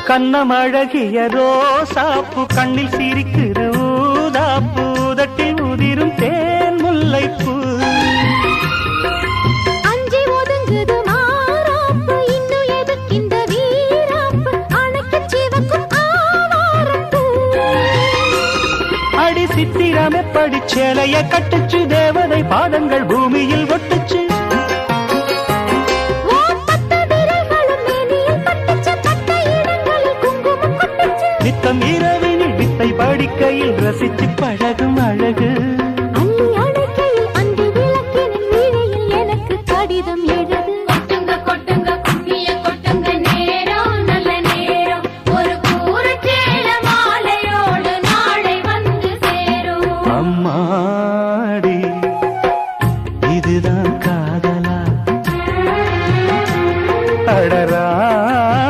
கண்ணமழகிய ரோசாப்பு கண்ணில் சிரிக்குது ஊதாப்பு உதட்டில் உதிரும் தேன் முல்லைப்பூ அஞ்சி ஒதுங்குது மாறாப்பு இன்னும் எதுக்கு இந்த வீராப்பு அணைக்கு சிவக்கும் ஆவாரப்பூ அடி சித்திரமே படிச்சேலைய கட்டுச்சு தேவதை பாதங்கள் பூமியில் ஒட்டுச்சு நித்தம் இரவினில் வித்தை படிக்கையில் ரசிச்சு பழகும்